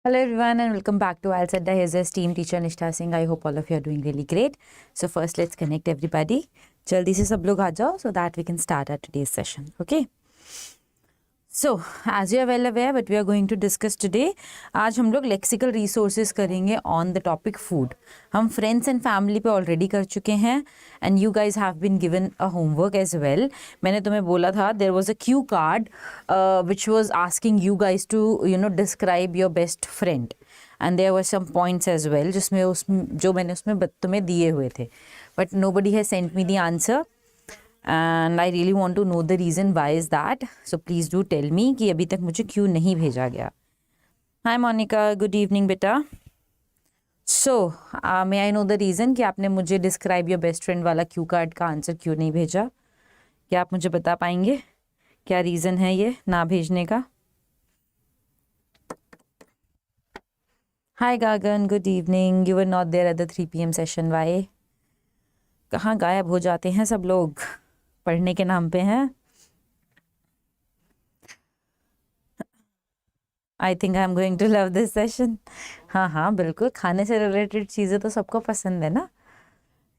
Hello everyone and welcome back to IELTS Adda. Here's your team teacher Nishtha Singh. I hope all of you are doing really great. So first let's connect everybody. जल्दी से सब लोग आ जाओ so that we can start our today's session. Okay. So as you are well aware what we are going to discuss today, आज हम लोग lexical resources करेंगे on the topic food. हम friends and family पे already कर चुके हैं and you guys have been given a homework as well. मैंने तुम्हें बोला था there was a cue card which was asking you guys to describe your best friend and there were some points as well जिसमें जो मैंने उसमें तुम्हें दिए हुए थे but nobody has sent me the answer. And I really want to know the reason why is that. So please do tell me कि अभी तक मुझे क्यों नहीं भेजा गया. Hi Monica, good evening बेटा. So may I know the reason कि आपने मुझे describe your best friend वाला क्यू कार्ड का आंसर क्यों नहीं भेजा? क्या आप मुझे बता पाएंगे क्या रीज़न है ये ना भेजने का? Hi Gagan, good evening. You were not there at the 3 PM session. Why? कहाँ गायब हो जाते हैं सब लोग पढ़ने के नाम पे हैं. I think I am going to love this session. हाँ बिल्कुल, खाने से रिलेटेड चीज़ें तो सबको पसंद है ना.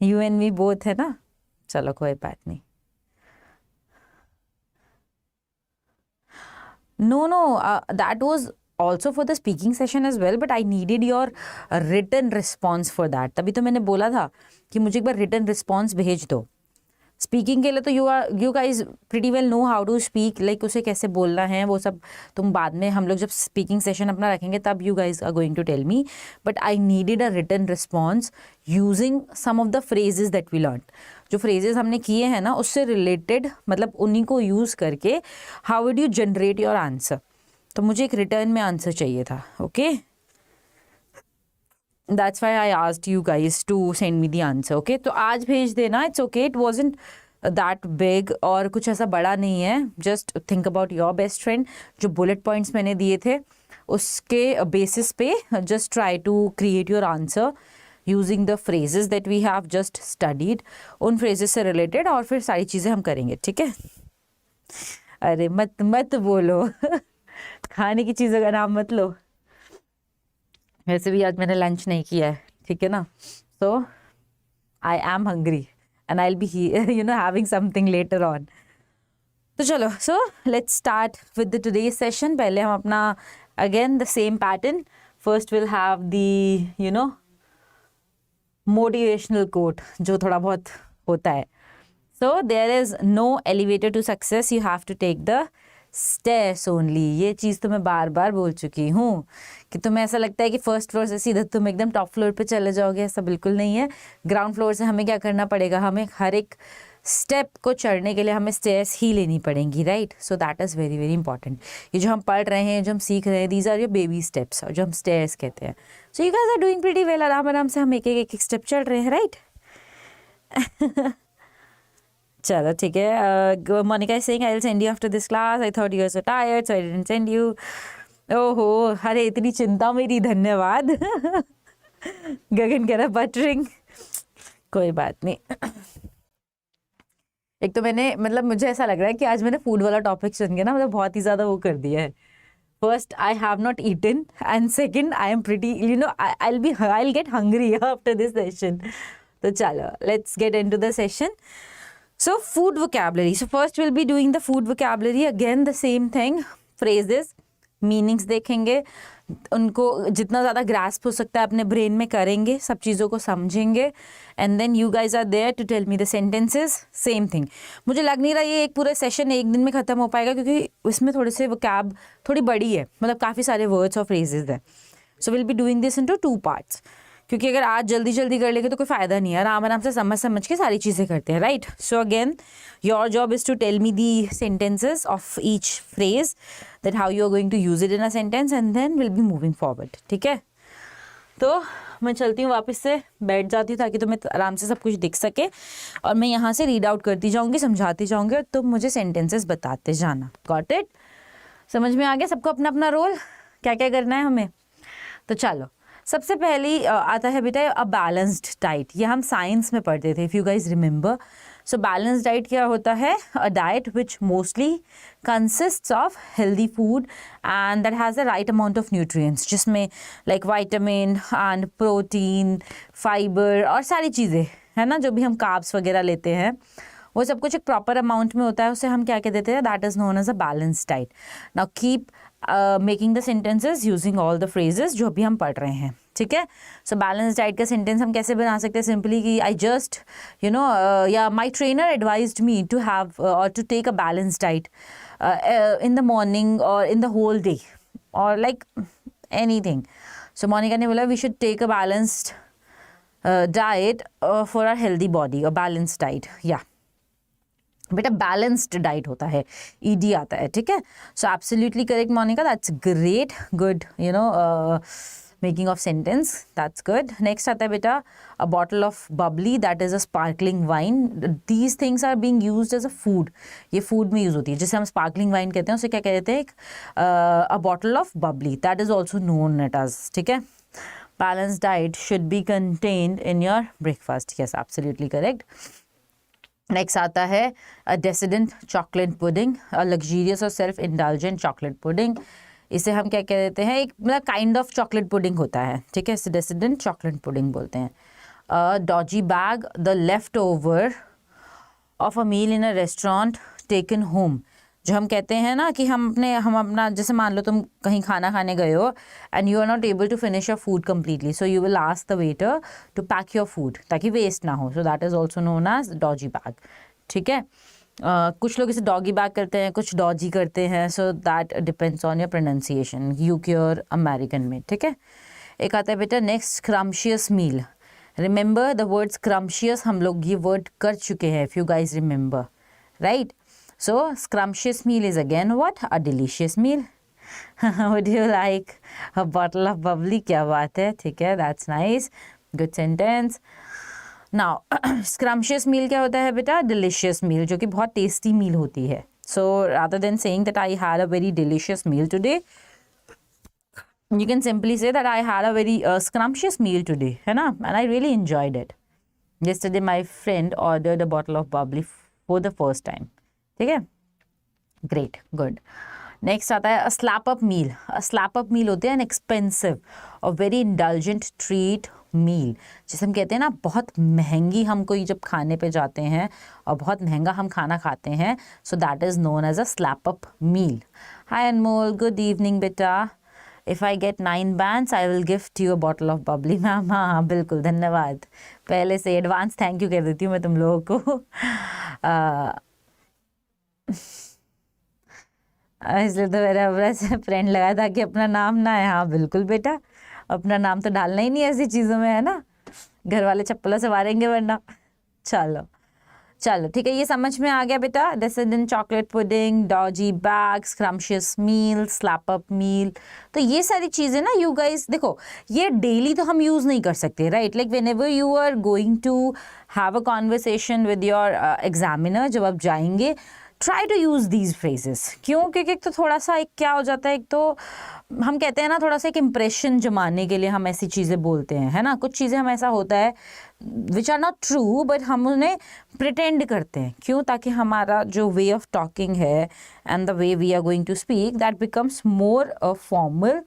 यू एंड मी बोथ है ना. चलो कोई बात नहीं. No, that was also for the speaking session as well, but I needed your written response for that. तभी तो मैंने बोला था कि मुझे एक बार written response भेज दो. स्पीकिंग के लिए तो you guys pretty well know how to speak, like उसे कैसे बोलना है वो सब तुम बाद में हम लोग जब स्पीकिंग सेशन अपना रखेंगे तब you guys are going to tell me. But I needed a written response using some of the phrases that we learn. जो फ्रेजेस हमने किए हैं ना उससे रिलेटेड, मतलब उन्हीं को यूज़ करके how would you generate your answer. तो मुझे एक रिटर्न में आंसर चाहिए था. Okay, That's why I asked you guys to send me the answer. Okay, तो आज भेज देना. It's okay. It wasn't that big और कुछ ऐसा बड़ा नहीं है. Just think about your best friend. जो bullet points मैंने दिए थे उसके basis पे just try to create your answer using the phrases that we have just studied. उन phrases से related और फिर सारी चीज़ें हम करेंगे. ठीक है. अरे मत बोलो खाने की चीज़ों का नाम मत लो. वैसे भी आज मैंने लंच नहीं किया है. ठीक है ना. So I am hungry and I will be having something later on. तो चलो, so let's start with the today session. पहले हम अपना again the same pattern. First will have the motivational quote जो थोड़ा बहुत होता है. So there is no elevator to success, you have to take the stairs only. ये चीज़ तो मैं बार बार बोल चुकी हूँ कि तुम्हें ऐसा लगता है कि फर्स्ट फ्लोर से सीधा तुम एकदम टॉप फ्लोर पे चले जाओगे. ऐसा बिल्कुल नहीं है. ग्राउंड फ्लोर से हमें क्या करना पड़ेगा, हमें हर एक स्टेप को चढ़ने के लिए हमें स्टेयर्स ही लेनी पड़ेंगी. Right. So that is very very important. ये जो हम पढ़ रहे हैं, जो हम सीख रहे हैं, these are your baby steps, और जो हम स्टेयर्स कहते हैं. So you guys are doing pretty well. आराम आराम से हम एक स्टेप चढ़ रहे हैं. राइट. चलो ठीक है. Monica is saying I will send you after this class. I thought you are so tired so I didn't send you. ओहो, अरे इतनी चिंता मेरी, धन्यवाद. गगन कह रहा बटरिंग. कोई बात नहीं. एक तो मैंने मतलब मुझे ऐसा लग रहा है कि आज मैंने फूड वाला टॉपिक सुन के ना मतलब बहुत ही ज़्यादा वो कर दिया है. First I have not eaten and second I am pretty I'll get hungry after this session. तो चलो let's get into the session. So food vocabulary. So first we'll be doing the food vocabulary. Again the same thing. Phrases, meanings देखेंगे, उनको जितना ज़्यादा grasp हो सकता है अपने brain में करेंगे, सब चीज़ों को समझेंगे. And then you guys are there to tell me the sentences. Same thing. मुझे लग नहीं रहा ये एक पूरा सेशन एक दिन में ख़त्म हो पाएगा क्योंकि इसमें थोड़े से vocab थोड़ी बड़ी है, मतलब काफ़ी सारे words और phrases हैं. So we'll be doing this into 2 parts. क्योंकि अगर आज जल्दी जल्दी कर लेंगे तो कोई फ़ायदा नहीं है. आराम आराम से समझ के सारी चीज़ें करते हैं. Right. So again your job is to tell me the sentences of each phrase, that how you are going to use it in a sentence and then will be moving forward. ठीक है. तो मैं चलती हूँ, वापस से बैठ जाती हूँ ताकि तुम्हें आराम से सब कुछ दिख सके और मैं यहाँ से रीड आउट करती जाऊँगी, समझाती जाऊँगी और तुम मुझे सेंटेंसेस बताते जाना. Got it? समझ में आ गया सबको अपना अपना रोल, क्या क्या करना है हमें. तो चलो, सबसे पहले आता है बेटा अ बैलेंस्ड डाइट. ये हम साइंस में पढ़ते थे, if you guys remember. So balance diet क्या होता है? A diet which mostly consists of healthy food and that has the right amount of nutrients, जिसमें like vitamin and protein, fibre और सारी चीज़ें है ना, जो भी हम कार्ब्स वगैरह लेते हैं वो सब कुछ एक प्रॉपर अमाउंट में होता है, उसे हम क्या कह देते हैं? That is known as a balance diet. Now keep making the sentences using all the phrases जो अभी हम पढ़ रहे हैं, ठीक है? सो बैलेंस डाइट का सेंटेंस हम कैसे बना सकते हैं? सिंपली कि आई जस्ट या my trainer advised me to have और to take a balance diet in the morning और इन द होल डे और लाइक एनीथिंग. सो मोनिका ने बोला we should take a balanced diet for our healthy body, और balance diet. या बेटा balanced diet होता है, ईडी आता है, ठीक है? So absolutely correct Monica, that's great, good, making of sentence, that's good. Next आता है बेटा a bottle of bubbly, that is a sparkling wine. These things are being used as a food, ये food में use होती है, जिसे हम sparkling wine कहते हैं उसे क्या कहते हैं? A bottle of bubbly, that is also known it as, ठीक है? Balanced diet should be contained in your breakfast. Yes, absolutely correct. Next आता है a decadent chocolate pudding, a luxurious और self indulgent chocolate pudding. इसे हम क्या कह देते हैं? एक मतलब काइंड ऑफ चॉकलेट पुडिंग होता है, ठीक है? इसे डेसिडेंट चॉकलेट पुडिंग बोलते हैं. Doggy bag, the left over of a meal in a restaurant taken home. जो हम कहते हैं ना कि हम अपना जैसे मान लो तुम कहीं खाना खाने गए हो and you are not able to finish your food completely, so you will ask the waiter to pack your food ताकि वेस्ट ना हो. So that is also known as doggy bag, ठीक है? कुछ लोग इसे डॉगी बैग करते हैं, कुछ डॉजी करते हैं, so that depends on your pronunciation, UK और अमेरिकन में, ठीक है? एक आता है बेटा next scrumptious meal. Remember the word scrumptious, हम लोग ये वर्ड कर चुके हैं, if you guys remember, right? So, scrumptious meal is again what? A delicious meal. Would you like a bottle of bubbly? क्या बात है, ठीक है? That's nice. Good sentence. Now, scrumptious meal क्या होता है बेटा? Delicious meal, जो कि बहुत tasty meal होती है. So, rather than saying that I had a very delicious meal today, you can simply say that I had a very scrumptious meal today, है ना? And I really enjoyed it. Yesterday, my friend ordered a bottle of bubbly for the first time. ठीक है? Great, good. Next आता है slab up मील. Slap up मील होते हैं an expensive और very indulgent treat मील, जिसे हम कहते हैं ना बहुत महंगी हम कोई जब खाने पे जाते हैं और बहुत महंगा हम खाना खाते हैं, so that is known as a slap up meal. Hi Anmol, good evening बेटा. If I get 9 bands I will gift you a bottle of bubbly. Ma'am हाँ बिल्कुल, धन्यवाद. पहले से एडवांस थैंक यू कह देती हूँ मैं तुम लोगों को. इसलिए तो मेरा अपना फ्रेंड लगा था कि अपना नाम ना है. हाँ बिल्कुल बेटा, अपना नाम तो डालना ही नहीं ऐसी चीज़ों में, है ना? घर वाले चप्पलों से मारेंगे वरना. चलो चलो ठीक है, ये समझ में आ गया बेटा. डेसिडेंट chocolate pudding, Doge bag, scrumptious मील, स्लैप अप मील. तो ये सारी चीज़ें ना यू गाइस देखो, ये डेली तो हम यूज़ नहीं कर सकते, right? Like whenever you are going to have a conversation with your examiner, जब आप जाएंगे, try to use these phrases. क्यों? क्योंकि एक तो थोड़ा सा एक क्या हो जाता है, एक तो हम कहते हैं ना थोड़ा सा एक इम्प्रेशन जमाने के लिए हम ऐसी चीज़ें बोलते हैं, है ना? कुछ चीज़ें हम ऐसा होता है which are not true, but हम उन्हें प्रिटेंड करते हैं. क्यों? ताकि हमारा जो वे ऑफ टॉकिंग है and the way we are going to speak, that becomes more formal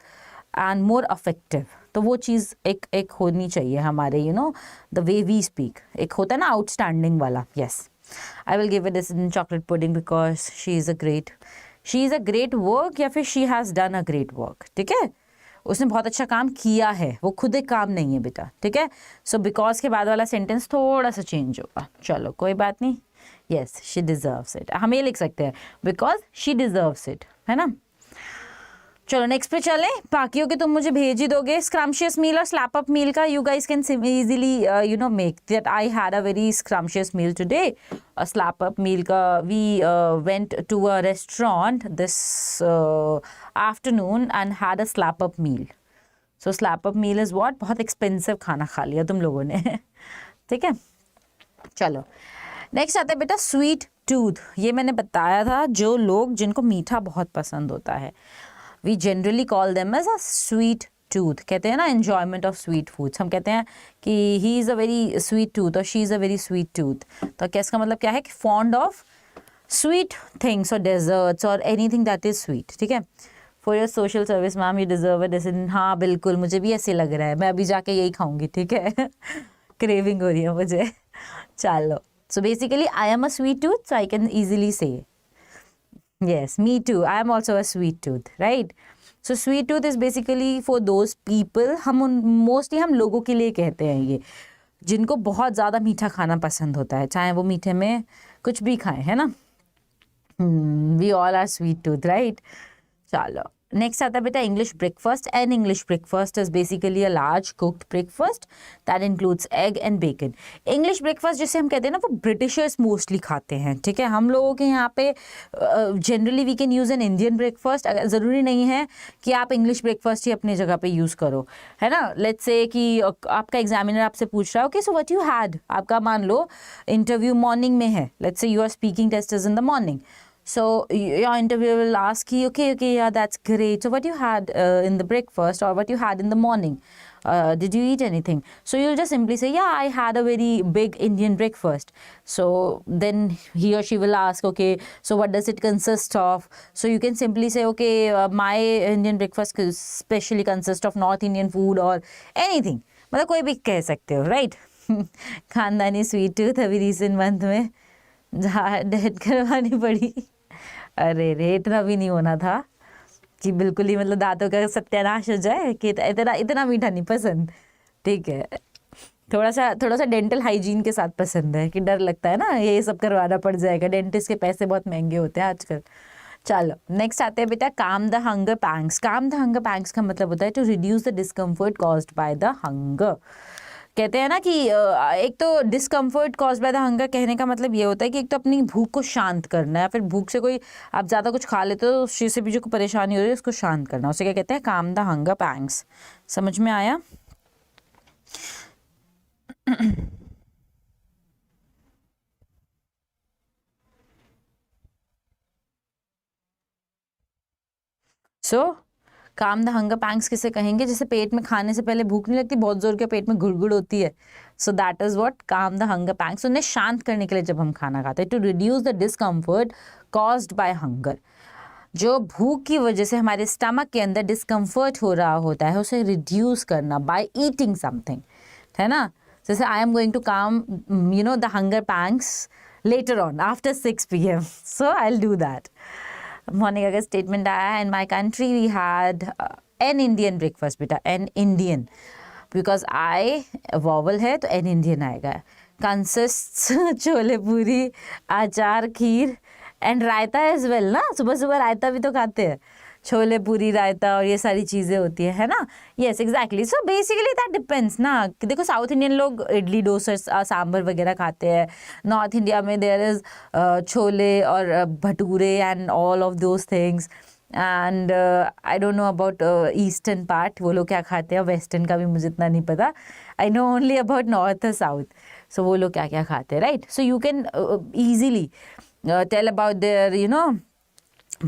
and more affective. तो वो चीज़ एक होनी चाहिए हमारे द वे वी स्पीक. एक होता है ना आउटस्टैंडिंग वाला. Yes, I will give it this in chocolate pudding because she is a great work, या फिर she has done a great work. ठीक है, उसने बहुत अच्छा काम किया है, वो खुद एक काम नहीं है बेटा, ठीक है? सो बिकॉज के बाद वाला सेंटेंस थोड़ा सा चेंज होगा. चलो कोई बात नहीं. यस, शी डिजर्व्स इट, हम ये लिख सकते हैं बिकॉज शी डिजर्व्स इट, है ना? चलो नेक्स्ट पे चलें. बाकियों के तुम मुझे भेज ही दोगे. स्क्रम्शियस मील और स्लैप अप मील का you guys can easily make that. I had a very scrumptious meal today. Slap up meal का we went to a restaurant this afternoon and had a slap up meal. So slap up meal is what? बहुत expensive खाना खा लिया तुम लोगों ने. ठीक है, चलो नेक्स्ट आता है बेटा स्वीट टूथ. ये मैंने बताया था, जो लोग जिनको मीठा बहुत पसंद होता है, we generally call them as a sweet tooth, कहते हैं ना एन्जॉयमेंट ऑफ स्वीट फूड्स, हम कहते हैं कि he is a very sweet tooth और she is a very sweet tooth, तो क्या इसका मतलब क्या है कि फॉन्ड ऑफ स्वीट थिंग्स और डेजर्ट्स और एनीथिंग दैट इज़ स्वीट, ठीक है। For your social service ma'am you deserve a decision, हाँ बिल्कुल मुझे भी ऐसे लग रहा है, मैं अभी जाके यही खाऊंगी, ठीक है क्रेविंग हो रही है मुझे चलो, so basically I am a sweet tooth, so I can easily से yes, me too, I am also a sweet tooth, right? So sweet tooth is basically for those people, हम उन मोस्टली हम लोगों के लिए कहते हैं ये, जिनको बहुत ज़्यादा मीठा खाना पसंद होता है, चाहे वो मीठे में कुछ भी खाएं, है ना। We all are sweet tooth, right. चलो नेक्स्ट आता है बेटा English breakfast. An English breakfast is basically a large cooked breakfast that includes egg and bacon. English breakfast जिसे हम कहते हैं ना वो ब्रिटिशर्स मोस्टली खाते हैं, ठीक है। हम लोगों के यहाँ पे generally we can use an Indian breakfast, ज़रूरी नहीं है कि आप इंग्लिश ब्रेकफास्ट ही अपनी जगह पे यूज़ करो, है ना। लेट्स से कि आपका एग्जामिनर आपसे पूछ रहा है okay so what you had, आपका मान लो इंटरव्यू मॉर्निंग में है, let's say you are speaking test is in the morning. So your interviewer will ask you, okay, yeah, that's great. So what you had in the breakfast or what you had in the morning? Did you eat anything? So you'll just simply say, yeah, I had a very big Indian breakfast. So then he or she will ask, okay, so what does it consist of? So you can simply say, okay, my Indian breakfast specially consists of North Indian food or anything. मतलब कोई भी कह सकते हो, right? खानदानी sweet tooth अभी recent month में date करवानी पड़ी। अरे रे इतना भी नहीं होना था कि बिल्कुल ही मतलब दांतों का सत्यानाश हो जाए कि इतना मीठा नहीं पसंद, ठीक है। थोड़ा सा डेंटल हाइजीन के साथ पसंद है कि डर लगता है ना ये सब करवाना पड़ जाएगा, डेंटिस्ट के पैसे बहुत महंगे होते हैं आजकल। चलो नेक्स्ट आते हैं बेटा calm the hunger pangs. Calm the hunger pangs का मतलब होता है to reduce the discomfort caused by the hunger. कहते हैं ना कि एक तो discomfort cause by the hunger कहने का मतलब ये होता है कि एक तो अपनी भूख को शांत करना है, फिर भूख से कोई आप ज़्यादा कुछ खा लेते हो तो उस चीज़ से भी जो परेशानी हो रही है उसको शांत करना, उसे क्या कहते हैं काम द हंगर पैंग्स। समझ में आया? सो काम द हंगर पैंग्स किसे कहेंगे? जैसे पेट में खाने से पहले भूख नहीं लगती, बहुत जोर के पेट में गुड़गुड़ होती है, सो दैट इज व्हाट काम द हंगर पैंग्स। उन्हें शांत करने के लिए जब हम खाना खाते हैं, to reduce the discomfort caused by hunger. जो भूख की वजह से हमारे स्टमक के अंदर डिस्कम्फर्ट हो रहा होता है उसे रिड्यूस करना बाय ईटिंग समथिंग, है ना। जैसे I am going to calm you know the hunger pangs later on after 6 PM, so I will do that. Monica का स्टेटमेंट आया है in my country we had an Indian breakfast. बेटा an Indian because I vowel है तो an Indian आएगा। Consist chole puri achar kheer and raita as well ना, सुबह सुबह रायता भी तो खाते हैं, छोले पूरी रायता और ये सारी चीज़ें होती है ना। Yes exactly, so basically that depends ना। देखो साउथ इंडियन लोग इडली डोसा सांभर वगैरह खाते हैं, नॉर्थ इंडिया में देयर इज़ छोले और bhature and all of those things, and I don't know about eastern part वो लोग क्या खाते हैं, वेस्टर्न का भी मुझे इतना नहीं पता, I know only about north और साउथ। सो वो लोग क्या क्या खाते हैं, right. So you can easily tell about their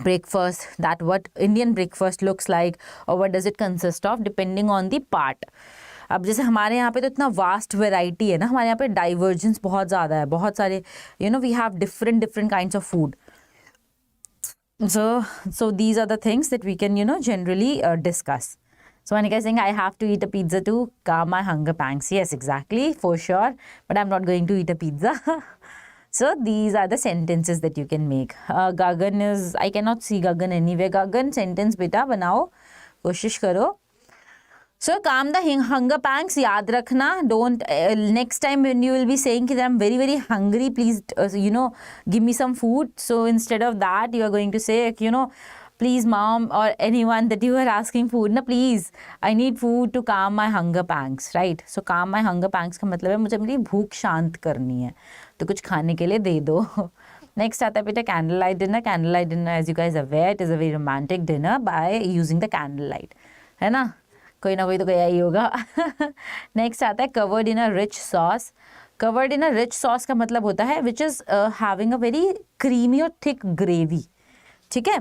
breakfast, that what Indian breakfast looks like or what does it consist of depending on the part. अब जैसे हमारे यहाँ पे तो इतना वास्ट वेराइटी है ना, हमारे यहाँ पे डाइवर्जेंस बहुत ज़्यादा है, बहुत सारे we have different kinds of food. So these are the things that we can generally discuss. So Anika is saying I have to eat a pizza to calm my hunger pangs. Yes, exactly, for sure, but I'm not going to eat a pizza. So these are the sentences that you can make. Gagan is, I cannot see Gagan anywhere. Gagan sentence beta बनाओ, कोशिश करो. So calm the hunger pangs, याद रखना. Don't next time when you will be saying that I'm very very hungry, please give me some food. So instead of that you are going to say please mom or anyone that you are asking food na, please I need food to calm my hunger pangs, right? So calm my hunger pangs का मतलब है मुझे मेरी भूख शांत करनी है तो कुछ खाने के लिए दे दो। नेक्स्ट आता है बेटा candle light dinner. Candle light dinner as you guys aware it is a very romantic dinner by using the candle light, है ना, कोई ना कोई तो गया ही होगा। नेक्स्ट आता है covered in a rich sauce. Covered in a rich sauce का मतलब होता है which is having a very creamy और थिक ग्रेवी, ठीक है।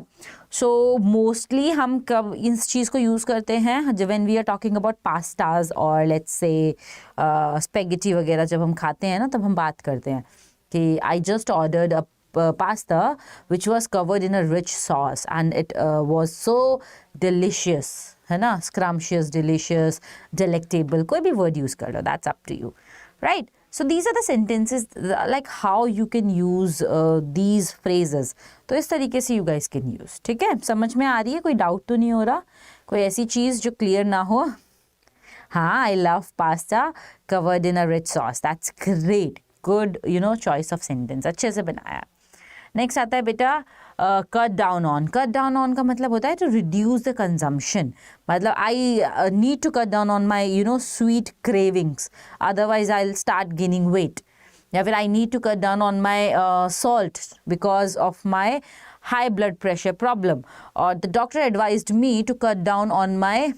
सो मोस्टली हम कब इस चीज़ को यूज़ करते हैं, when we are talking about pastas और लेट्स से स्पेगेटी वगैरह जब हम खाते हैं ना, तब हम बात करते हैं कि I just ordered a pasta which was covered in a rich sauce and it was so delicious, है ना, scrumptious, delicious, delectable, कोई भी word use कर लो, that's up to you, right? So these are the sentences like how you can use these phrases. तो इस तरीके से you guys can use, ठीक है। समझ में आ रही है, कोई डाउट तो नहीं हो रहा, कोई ऐसी चीज़ जो क्लियर ना हो? हाँ, I love pasta covered in a rich sauce, that's great, good, you know, choice of sentence, अच्छे से बनाया। नेक्स्ट आता है बेटा cut down on. Cut down on का मतलब होता है टू रिड्यूस द कंजम्पशन, मतलब I need to cut down on my you know sweet cravings, otherwise I will start gaining weight, या फिर I need to cut down on my salt because of my high blood pressure problem, और the doctor advised me to cut down on my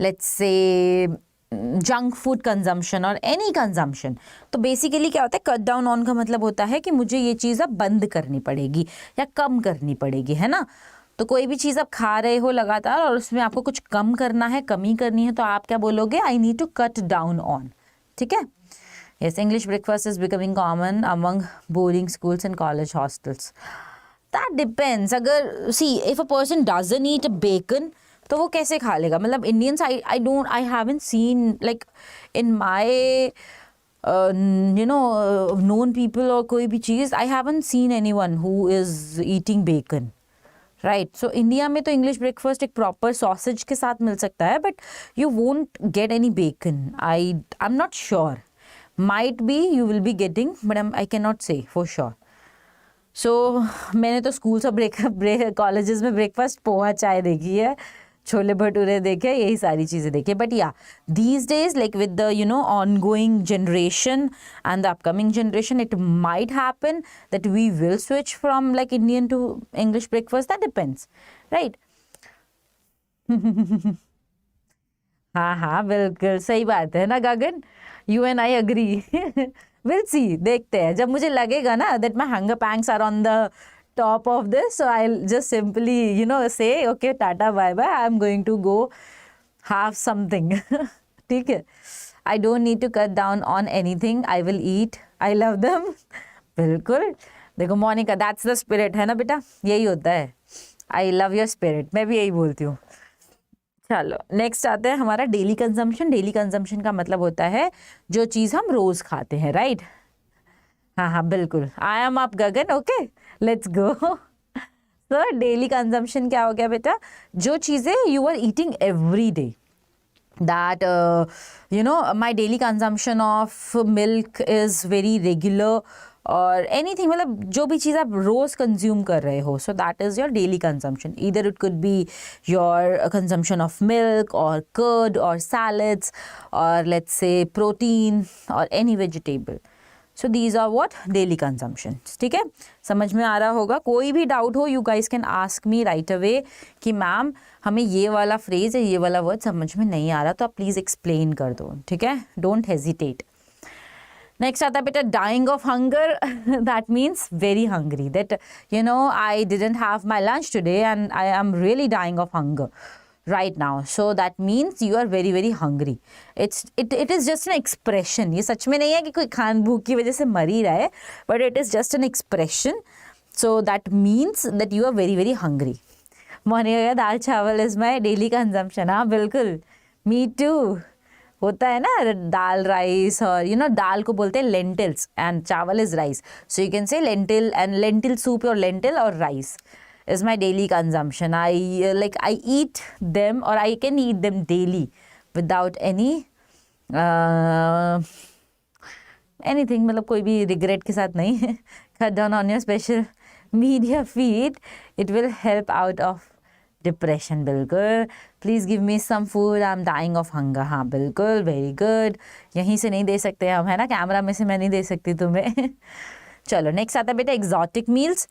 let's say junk food consumption और any consumption. तो basically क्या होता है, cut down on का मतलब होता है कि मुझे ये चीज़ अब बंद करनी पड़ेगी या कम करनी पड़ेगी, है ना। तो कोई भी चीज़ आप खा रहे हो लगातार और उसमें आपको कुछ कम करना है, कमी करनी है, तो आप क्या बोलोगे, I need to cut down on, ठीक है। Yes, English breakfast is becoming common among boarding schools and college hostels. That depends. अगर see if a person doesn't eat bacon तो वो कैसे खा लेगा, मतलब Indians I haven't seen like in my you know known people और कोई भी चीज़, I haven't seen anyone who is eating bacon, right. So India में तो इंग्लिश ब्रेकफास्ट एक प्रॉपर सॉसेज के साथ मिल सकता है, but you won't get any bacon, I am not sure, might be you will be getting, but I can not say for sure. So मैंने तो स्कूल्स और कॉलेजेस में ब्रेकफास्ट पोहा चाय देखी है, छोले भटूरे देखे, यही सारी चीज़ें देखी, बट या these days like with the you know ongoing generation and the upcoming generation, it might happen that we will switch from like Indian to English breakfast, that depends, right? हाँ हाँ बिल्कुल सही बात है ना Gagan, you and I agree. Will see, देखते हैं, जब मुझे लगेगा ना that my hunger pangs are on the top of this, so I'll just simply you know say okay tata bye bye, I'm going to go have something। ठीक है, I don't need to cut down on anything, I will eat, I love them। बिल्कुल, देखो Monika, that's the spirit, है ना बेटा, यही होता है, I love your spirit, मैं भी यही बोलती हूँ। चलो नेक्स्ट आता है हमारा डेली कंजम्पशन। डेली कंजम्पशन का मतलब होता है जो चीज़ हम रोज़ खाते हैं, राइट। हाँ हाँ बिल्कुल, I am up Gagan, okay let's go. So daily consumption क्या हो गया बेटा, जो चीज़ें you are eating every day, that you know my daily consumption of milk is very regular, और एनीथिंग, मतलब जो भी चीज़ आप रोज़ कंज्यूम कर रहे हो, so that is your daily consumption. Either it could be your consumption of milk और curd और सैलड्स और लेट्स से प्रोटीन और any vegetable. So these are what daily consumption, ठीक है। समझ में आ रहा होगा, कोई भी डाउट हो you guys can ask me right away कि मैम हमें ये वाला फ्रेज या ये वाला वर्ड समझ में नहीं आ रहा, तो आप प्लीज़ एक्सप्लेन कर दो, ठीक है, डोंट हेजिटेट। नेक्स्ट आता है बेटा dying of hunger. That means very hungry, that you know I didn't have my lunch today and I am really dying of hunger right now, so that means you are very very hungry. It is just an expression, ये सच में नहीं है कि कोई खान भूख की वजह से मर ही रहा है, but it is just an expression, so that means that you are very very hungry। Morning का दाल चावल इज माई डेली कंजम्पशन। हाँ बिल्कुल, मी टू, होता है ना दाल राइस, और यू नो दाल को बोलते हैं लेंटिल्स एंड चावल is rice, so you can say lentil and lentil soup और लेंटिल और rice is my daily consumption. I eat them, or I can eat them daily without anything, मतलब कोई भी regret के साथ नहीं। Cut down on your special media feed, it will help out of depression। बिल्कुल, please give me some food, I'm dying of hunger। हाँ बिल्कुल, very good। यहीं से नहीं दे सकते हम, है ना, कैमरा में से मैं नहीं दे सकती तुम्हें। चलो नेक्स्ट आता है बेटा एक्सॉटिक मील्स।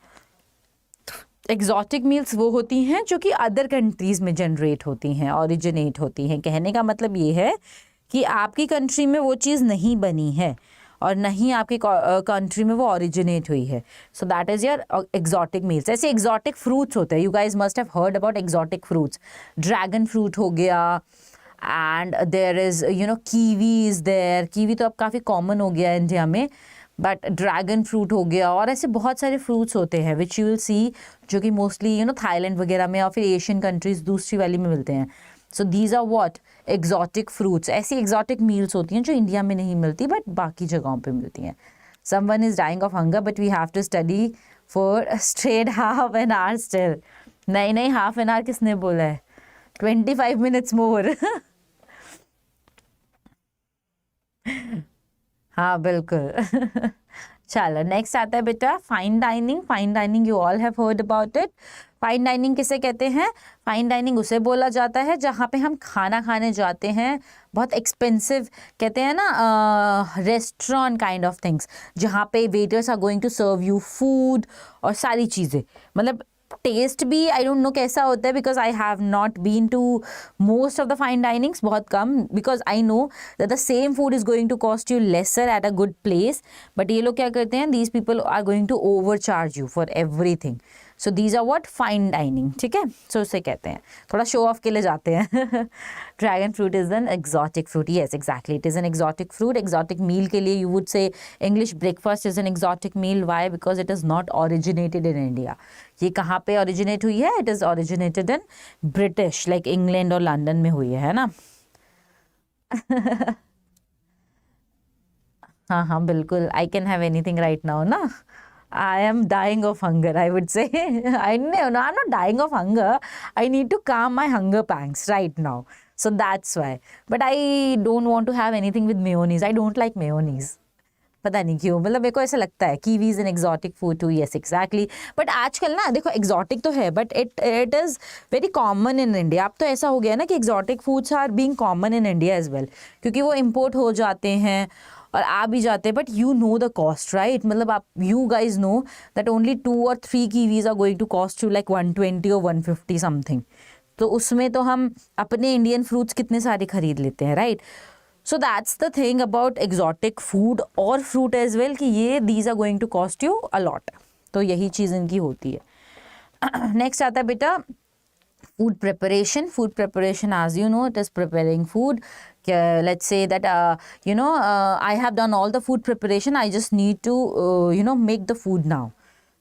एक्जॉटिक मील्स वो होती हैं जो कि अदर कंट्रीज़ में जनरेट होती हैं, ओरिजिनेट होती हैं। कहने का मतलब ये है कि आपकी कंट्री में वो चीज़ नहीं बनी है और नहीं आपकी कंट्री में वो ओरिजिनेट हुई है. So that is your exotic meals. ऐसे एग्जॉटिक फ्रूट्स होते हैं. You guys must have heard about exotic fruits. Dragon fruit हो गया, and there is kiwi is there. Kiwi तो अब काफ़ी कॉमन हो गया है इंडिया में, बट ड्रैगन फ्रूट हो गया, और ऐसे बहुत सारे फ्रूट्स होते हैं विच यू विल सी, जो कि मोस्टली थाईलैंड वगैरह में और फिर एशियन कंट्रीज दूसरी वाली में मिलते हैं. So these are what exotic fruits. ऐसी एग्जॉटिक मील्स होती हैं जो इंडिया में नहीं मिलती बट बाकी जगहों पे मिलती हैं. Someone is dying of hunger but we have to study for straight half an hour still. नहीं हाफ एन आवर किसने बोला है? 25 minutes मोर. हाँ बिल्कुल. चलो नेक्स्ट आता है बेटा fine dining. Fine dining you all have heard about it. Fine dining किसे कहते हैं? फाइन डाइनिंग उसे बोला जाता है जहाँ पे हम खाना खाने जाते हैं, बहुत एक्सपेंसिव कहते हैं ना, रेस्टोरेंट काइंड ऑफ थिंग्स, जहाँ पे waiters are going to serve you food और सारी चीज़ें. मतलब टेस्ट भी आई डोंट नो कैसा होता है, because I have not been to most of the fine dinings, बहुत कम, because I know that the same food is going to cost you lesser at a good place. But ये लोग क्या करते हैं, these people are going to over charge you for everything. So these are what fine dining. ठीक है, सो उसे कहते हैं, थोड़ा शो ऑफ के लिए जाते हैं. Dragon fruit is an exotic fruit. Yes exactly, it is an exotic fruit. Exotic meal के लिए you would say English breakfast is an exotic meal. Why? Because it is not originated in India. ये कहाँ पे originate हुई है? It is originated in British, like England और London में हुई है ना. हाँ बिल्कुल. I can have anything right now ना. I am dying of hunger, I would say. I'm not dying of hunger. I need to calm my hunger pangs right now. So that's why. But I don't want to have anything with mayonnaise. I don't like mayonnaise. पता नहीं क्यों, मतलब मेरे को ऐसा लगता है. Kiwi is an exotic food too. Yes exactly. But आजकल ना देखो एक्सॉटिक तो है, but it is very common in India. अब तो ऐसा हो गया ना कि exotic foods are being common in India as well, क्योंकि वो इम्पोर्ट हो जाते हैं और आ भी जाते हैं. But you know the cost right. मतलब आप you guys know that only 2 or 3 kiwis are going to cost you like 120 or 150 something. तो उसमें तो हम अपने इंडियन फ्रूट्स कितने सारे खरीद लेते हैं right. So that's the thing about exotic food और फ्रूट एज वेल, कि ये these are going to cost you a lot. तो यही चीज़ इनकी होती है. नेक्स्ट आता है बेटा food preparation. Food preparation, as you know, it is preparing food. Let's say that I have done all the food preparation. I just need to make the food now.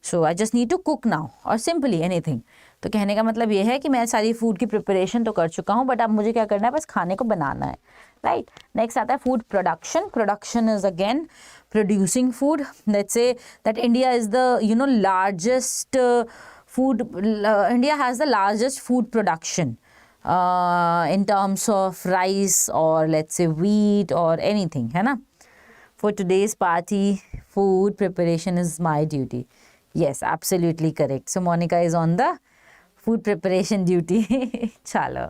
So I just need to cook now, or simply anything. तो कहने का मतलब ये है कि मैं सारी food की प्रिपरेशन तो कर चुका हूँ, बट अब मुझे क्या करना है, बस खाने को बनाना है राइट. नेक्स्ट आता है food production. Production is again producing food. Let's say that India is the largest food. India has the largest food production in terms of rice or let's say wheat or anything, है ना. For today's party, food preparation is my duty. Yes, absolutely correct. So Monica is on the food preparation duty. चलो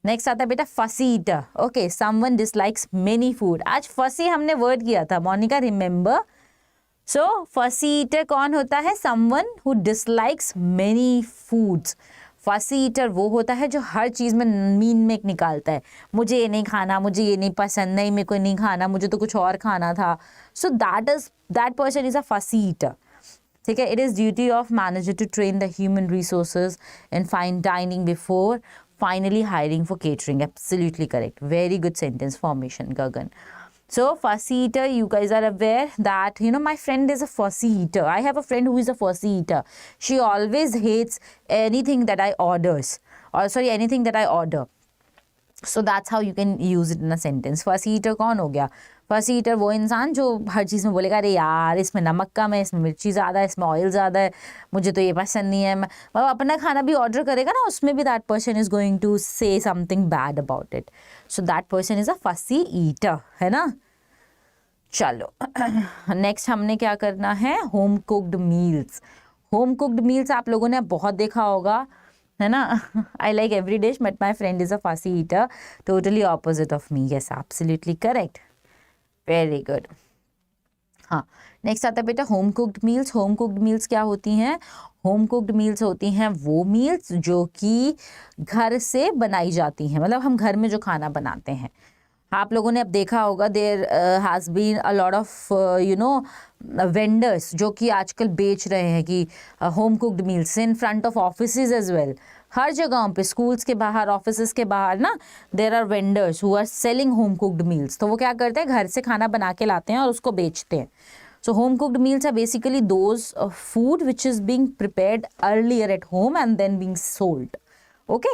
next आता है बेटा fussy eater. Okay, someone dislikes many food. आज fussy हमने word किया था मोनिका, remember. सो फसी ईटर कौन होता है? Someone who dislikes many foods. फसी ईटर वो होता है जो हर चीज़ में मीन मेक निकालता है. मुझे ये नहीं खाना, मुझे ये नहीं पसंद, नहीं मेरे को नहीं खाना, मुझे तो कुछ और खाना था. So that person is a fussy eater. ठीक है. It is duty of manager to train the human resources in fine dining before finally hiring for catering. Absolutely correct. Very good sentence formation Gagan. So fussy eater, you guys are aware that my friend is a fussy eater. I have a friend who is a fussy eater. She always hates anything that I anything that I order. So that's how you can use it in a sentence. Fussy eater कौन हो गया? फसी eater वो इंसान जो हर चीज़ में बोलेगा अरे यार इसमें नमक कम है, इसमें मिर्ची ज़्यादा है, इसमें ऑयल ज़्यादा है, मुझे तो ये पसंद नहीं है. वो अपना खाना भी ऑर्डर करेगा ना, उसमें भी that person is going to say something bad about it. So that person is a fussy eater, है ना. चलो नेक्स्ट हमने क्या करना है, home cooked meals. Home cooked meals आप लोगों ने बहुत देखा होगा, है ना. I like every dish but my friend is a fussy eater, totally opposite of me. Yes absolutely correct, very good. हाँ नेक्स्ट आता है बेटा home cooked meals. Home cooked meals क्या होती हैं? होम कुक्ड मील्स होती हैं वो मील्स जो कि घर से बनाई जाती हैं, मतलब हम घर में जो खाना बनाते हैं. आप लोगों ने अब देखा होगा there has been a lot of vendors जो कि आजकल बेच रहे हैं कि home cooked meals in front of offices as well. हर जगहों पे, स्कूल्स के बाहर, ऑफिसेज के बाहर ना, there are vendors who are selling home cooked meals. तो वो क्या करते हैं, घर से खाना बना के लाते हैं और उसको बेचते हैं। So home cooked meals are basically those food which is being prepared earlier at home and then being sold. Okay,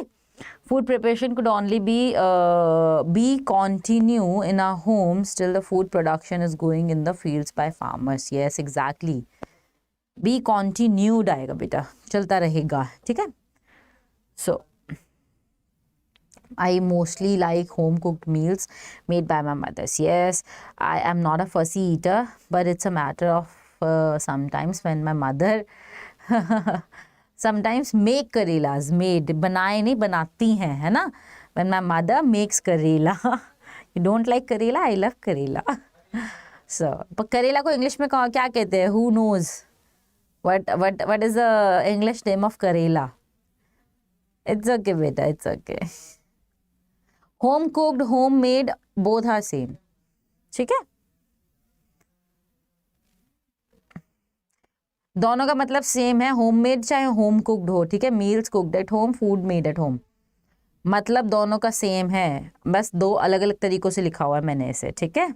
food preparation could only be continue in our homes till the food production is going in the fields by farmers. Yes, exactly. Be continued आएगा बेटा, चलता रहेगा, ठीक है। So I mostly like home cooked meals made by my mothers. Yes, I am not a fussy eater, but it's a matter of sometimes when my mother sometimes make karelas, made, बनाए नहीं, बनाती हैं, है ना। When my mother makes karela, you don't like karela? I love karela. So, पर करेला को English में क्या कहते हैं? Who knows? What is the English name of karela? It's okay, beta. It's okay. Home cooked, home made, both are same, ठीक है। दोनों का मतलब सेम है, होम मेड चाहे होम कुक्ड हो, ठीक है। Meals cooked at home, food made at home, मतलब दोनों का सेम है, बस दो अलग अलग तरीकों से लिखा हुआ है मैंने इसे, ठीक है।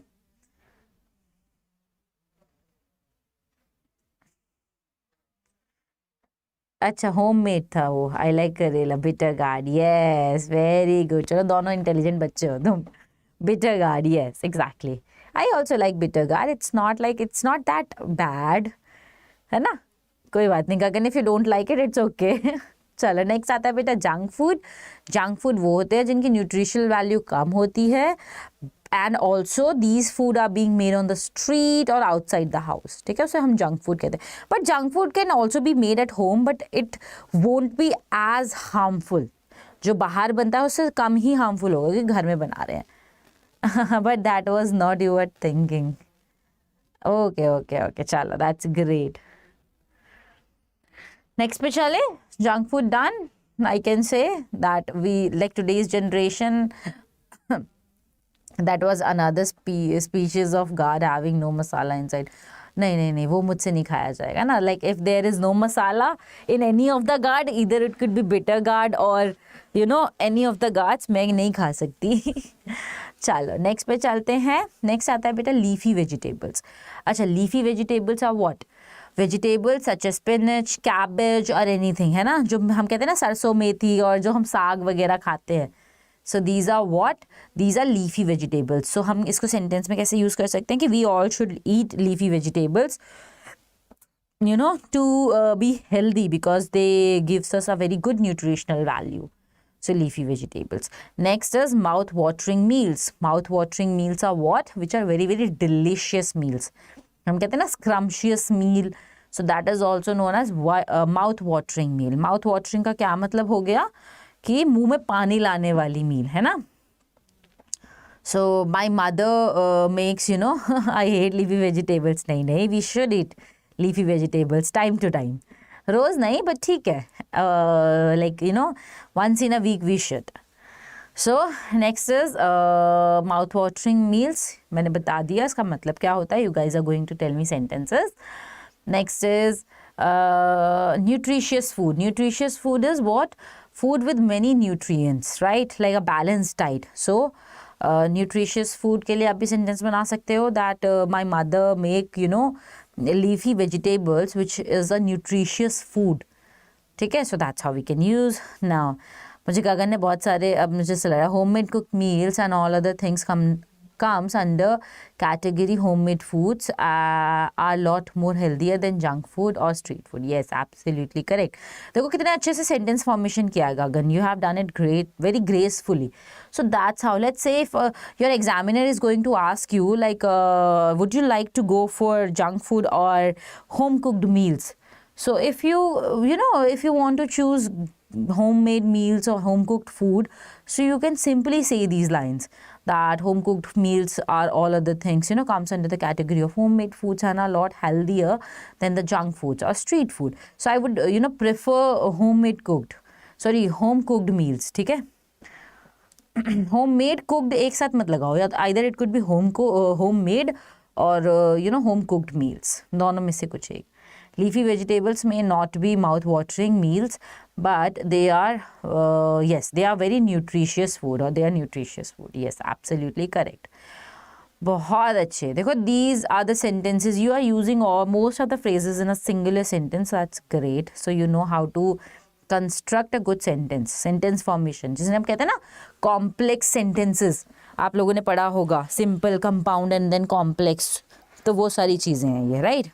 अच्छा, होम मेड था वो। I like karela, bitter gourd, yes, very good. चलो दोनों इंटेलिजेंट बच्चे हो तुम। Bitter gourd, yes, exactly. I also like bitter gourd. It's not that bad, है ना। कोई बात नहीं Gagan, if you don't like it, it's okay. चलो नेक्स्ट आता है बेटा जंक फूड। जंक फूड वो होते हैं जिनकी न्यूट्रिशनल वैल्यू कम होती है, and also these food are being made on the street और आउटसाइड द हाउस, ठीक है। उसे हम जंक फूड कहते हैं। But junk food can also be made at home, but it won't be as harmful. जो बाहर बनता है उससे कम ही हार्मफुल होगा कि घर में बना रहे हैं। But that was not you're thinking. Okay okay okay, चलो दैट्स ग्रेट। नेक्स्ट पे चले, junk food done. I can say that we, like today's generation, that was another species of God having no masala inside. नहीं नहीं नहीं, वो मुझसे नहीं खाया जाएगा ना। Like if there is no masala in any of the gourd, either it could be bitter gourd or you know any of the gourds, मैं नहीं खा सकती। चलो नेक्स्ट पे चलते हैं। नेक्स्ट आता है बेटा लीफी वेजिटेबल्स। अच्छा, leafy vegetables are what? Vegetables such as spinach, cabbage और एनीथिंग, है ना, जो हम कहते हैं ना सरसों मेथी और जो हम साग वगैरह खाते हैं। So these are what? These are leafy vegetables. सो हम इसको सेंटेंस में कैसे यूज कर सकते हैं कि we all should eat leafy vegetables, you know, to be healthy because they gives us a very good nutritional value. So leafy vegetables. Next is mouth watering meals. Mouth watering meals are what? Which are very very delicious meals. हम कहते हैं ना scrumptious meal. So that is also known as mouth watering meal. Mouth watering का क्या मतलब हो गया कि मुंह में पानी लाने वाली मील, है ना। So my mother makes, you know, I hate leafy vegetables. नहीं नहीं, we should eat leafy vegetables time to time. रोज नहीं, but ठीक है, like you know, once in a week we should. So next is mouth watering meals. मैंने बता दिया इसका मतलब क्या होता है. You guys are going to tell me sentences. Next is nutritious food. Nutritious food is what? Food with many nutrients, right? Like a balanced diet. So nutritious food के लिए आप भी sentence बना सकते हो that my mother make, you know, leafy vegetables which is a nutritious food. ठीक है, so that's how we can use. Now मुझे गगन ने बहुत सारे, अब मुझे चल रहा है homemade cooked meals and all other things comes under category homemade foods are lot more healthier than junk food or street food. Yes, absolutely correct. देखो कितने अच्छे से sentence formation किया गगन. You have done it great, very gracefully. So that's how. Let's say if your examiner is going to ask you like, would you like to go for junk food or home cooked meals? So if if you want to choose homemade meals or home cooked food, so you can simply say these lines that home cooked meals are all other things, comes under the category of homemade foods and are a lot healthier than the junk foods or street food. So I would prefer home cooked meals. ठीक है. Home made cooked एक साथ मत लगाओ, या either it could B home made और home cooked meals, दोनों में से कुछ एक. Leafy vegetables may not be mouth watering meals, but they are yes, they are very nutritious food, or they are nutritious food. Yes, absolutely correct. बहुत अच्छे. देखो, these are the sentences you are using, or most of the phrases in a singular sentence. That's great. So you know how to construct a good sentence. Sentence formation, जिसे हम कहते हैं ना complex sentences, आप लोगों ने पढ़ा होगा, simple, compound and then complex. तो वो सारी चीज़ें हैं ये, right?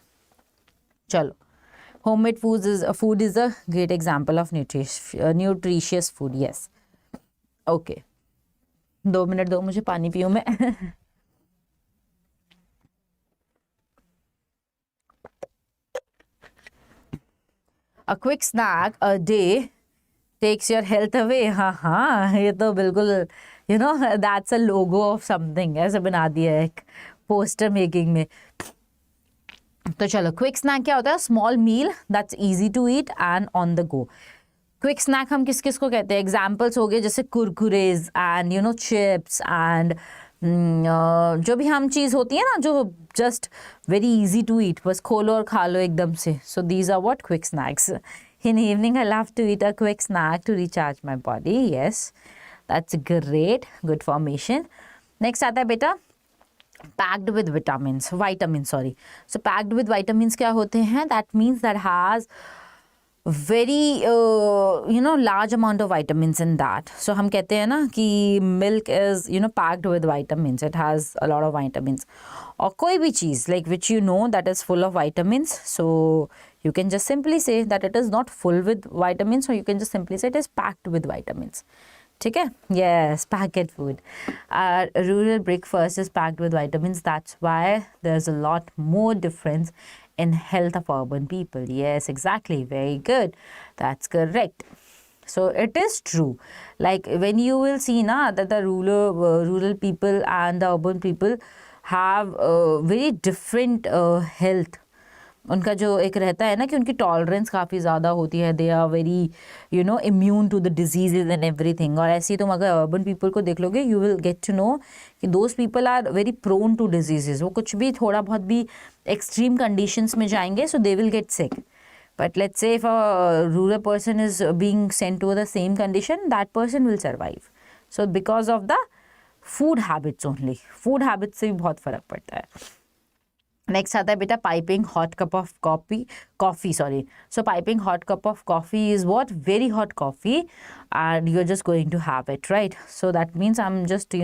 चलो, homemade food is a great example of nutritious food. Yes. Okay. 2 minute दो, मुझे पानी पीऊँ मैं. A quick snack a day takes your health away. हाँ, ये तो बिल्कुल, that's a logo of something. ऐसे बना दिया है एक पोस्टर मेकिंग में. तो चलो, क्विक स्नैक क्या होता है? Small meal that's easy to eat and on the go. Quick snack हम किस किस को कहते हैं? एग्जाम्पल्स हो गए जैसे कुरकुरेज एंड चिप्स एंड जो भी हम चीज़ होती है ना जो just very easy to eat, बस खोलो और खा लो एकदम से. So these are what quick snacks. In evening I love to eat a quick snack to recharge my body. Yes, that's great, good formation. Next आता है बेटा packed with vitamins. So packed with vitamins क्या होते हैं? That means that has very large amount of vitamins in that. So हम कहते हैं ना कि milk is packed with vitamins. It has a lot of vitamins. और कोई भी चीज़ like which that is full of vitamins. So you can just simply say that it is not full with vitamins, or you can just simply say it is packed with vitamins. ठीक है? Yes, packet food. Our rural breakfast is packed with vitamins. That's why there's a lot more difference in health of urban people. Yes, exactly. Very good. That's correct. So it is true. Like when you will see na that the rural people and the urban people have very different health. उनका जो एक रहता है ना कि उनकी tolerance काफ़ी ज़्यादा होती है. They are very immune to the diseases and everything. और ऐसे ही तुम अगर अर्बन पीपल को देख लोगे, you will get to know कि those people are very prone to diseases. वो कुछ भी थोड़ा बहुत भी एक्सट्रीम कंडीशंस में जाएंगे, so they will get sick. But let's say if a rural person is being sent to the same condition, that person will survive. So because of the food habits only. Food habits से भी बहुत फ़र्क पड़ता है. Next आता है बेटा piping hot cup of coffee. So piping hot cup of coffee is what? Very hot coffee and you are just going to have it, right? So that means I am just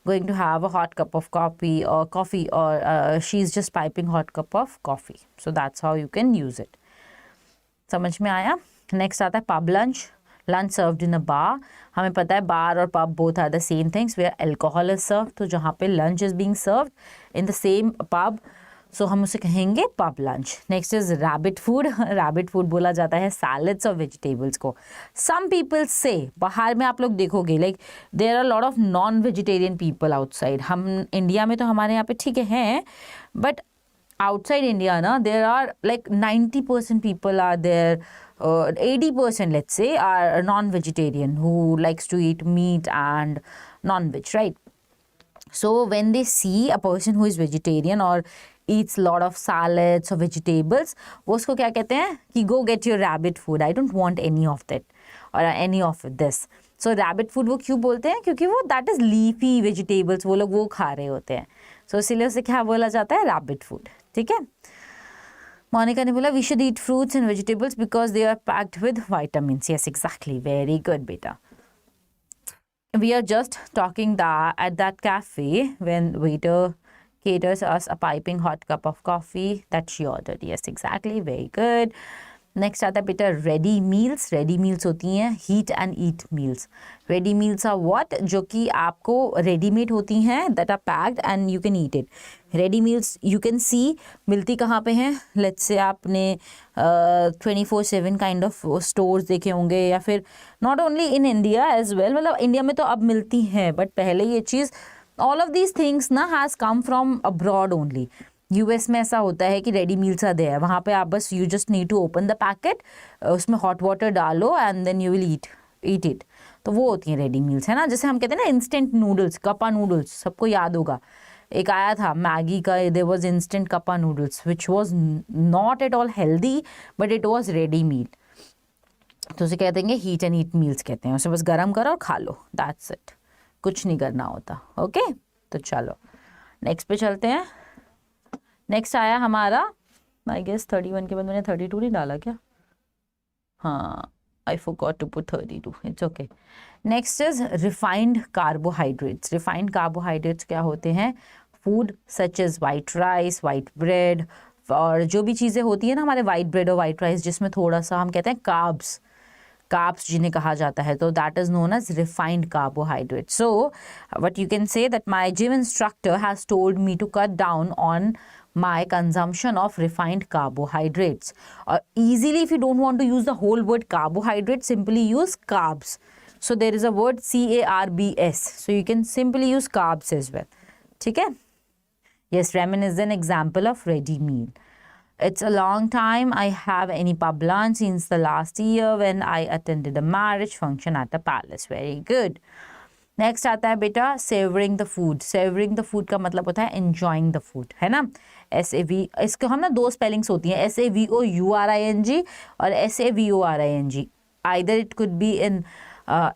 going to have a hot cup of coffee or she's just piping hot cup of coffee. So that's how you can use it. समझ में आया? Next आता है pub lunch. Lunch served in a bar. हमें पता है bar और pub both are the same things where alcohol is serve. तो जहाँ पे lunch is being served in the same pub, so हम उसे कहेंगे pub lunch. Next is rabbit food. Rabbit food बोला जाता है सैलड्स और वेजिटेबल्स को. सम पीपल से, बाहर में आप लोग देखोगे like there are lot of non vegetarian people outside. हम इंडिया में तो हमारे यहाँ पे ठीक है, but outside India, there are like 90% people are there, 80% let's say are non-vegetarian who likes to eat meat and non-veg, right? So when they see a person who is vegetarian or eats lot of salads or vegetables, वो उसको क्या कहते हैं कि go get your rabbit food, I don't want any of that or any of this. So rabbit food वो क्यों बोलते हैं? क्योंकि वो that is leafy vegetables, वो लोग वो खा रहे होते हैं. So इसीलिए उसे क्या बोला जाता है? rabbit food. ठीक है. मोनिका ने बोला we should eat fruits and vegetables because they are packed with vitamins. Yes exactly, very good बेटा. We are just talking at that cafe when waiter caters us a piping hot cup of coffee that she ordered. Yes exactly, very good. Next आता है बेटा ready meals. Ready meals होती हैं heat and eat meals. Ready meals are what? जो कि आपको readymade होती हैं, that are packed and you can eat it. Ready meals you can see मिलती कहाँ पे हैं? लेट्स से आपने 24/7 काइंड ऑफ स्टोर्स देखे होंगे, या फिर not only in India as well. मतलब इंडिया में तो अब मिलती हैं, बट पहले ये चीज़ ऑल ऑफ दीज थिंग्स ना has come from abroad only. US में ऐसा होता है कि रेडी मील्स आर देयर. वहाँ पे आप बस you just need to open the packet, उसमें हॉट वाटर डालो and then you will eat it. तो वो होती हैं रेडी मील्स, है ना. जैसे हम कहते हैं ना इंस्टेंट नूडल्स, कपा नूडल्स, सबको याद होगा. एक आया था मैगी का, there was instant cuppa noodles which was not at all healthy but it was ready meal. तो उसे कहते हैं हीट एंड ईट मील्स कहते हैं. उसे बस गर्म करो और खा लो, दैट्स इट, कुछ नहीं करना होता. ओके, तो चलो नेक्स्ट पे चलते हैं. नेक्स्ट आया हमारा, आई गेस 31 के बाद मैंने 32 नहीं डाला क्या? हाँ, I forgot to put 32. It's okay. Next is refined carbohydrates. Refined carbohydrates क्या होते हैं? Food such as white rice, white bread, और जो भी चीज़ें होती है ना हमारे white bread और white rice जिसमें थोड़ा सा हम कहते हैं carbs जिन्हें कहा जाता है, तो that is known as refined carbohydrates. So what you can say that my gym instructor has told me to cut down on my consumption of refined carbohydrates. Or easily, if you don't want to use the whole word carbohydrate, simply use carbs. So there is a word CARBS. So you can simply use carbs as well. Okay? Yes, ramen is an example of ready meal. It's a long time I have any pub lunch since the last year when I attended a marriage function at a palace. Very good. Next आता है बेटा savouring the food. Savouring the food का मतलब होता है enjoying the food, है ना. SAV, इसको हम ना दो स्पेलिंग्स होती हैं, SAVOURING और SAVORING. Either it could be in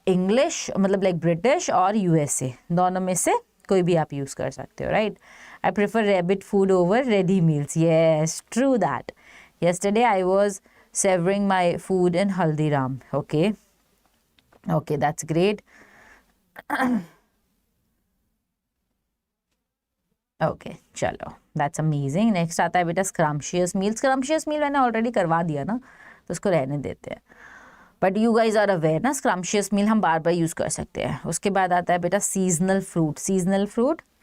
English, मतलब लाइक ब्रिटिश, और USA, दोनों में से कोई भी आप यूज़ कर सकते हो, right. I prefer rabbit food over ready meals. Yes, true that. yesterday I was savoring my food in Haldiram. Okay, that's great. Okay, चलो, दैट्स अमेजिंग. नेक्स्ट आता है बेटा स्क्रम्शियस मील. स्क्रम्शियस मील मैंने ऑलरेडी करवा दिया ना, तो उसको रहने देते हैं. But you guys are aware ना, स्क्रम्शियस मील हम बार बार यूज़ कर सकते हैं. उसके बाद आता है बेटा seasonal fruit. Seasonal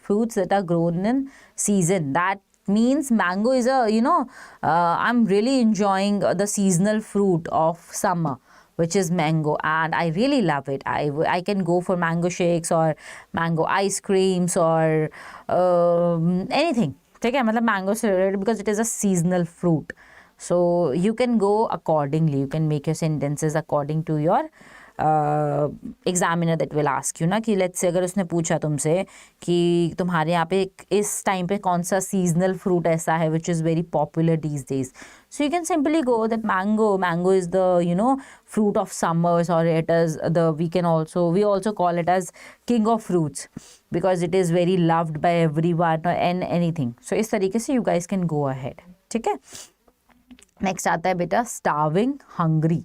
fruits that are grown in season. That means mango is I'm really enjoying the seasonal fruit of summer, which is mango, and I really love it. I can go for mango shakes or mango ice creams or anything. ठीक है, मतलब mango से related, because it is a seasonal fruit. So you can go accordingly. You can make your sentences according to your examiner that will ask you ना, कि let's say अगर उसने पूछा तुमसे कि तुम्हारे यहाँ पे इस टाइम पे कौन सा सीजनल फ्रूट ऐसा है which is very popular these days, so you can simply go that mango is the fruit of summers, or it is we also call it as king of fruits because it is very loved by everyone and anything. So इस तरीके से you guys can go ahead. ठीक है. Next आता है बेटा starving hungry.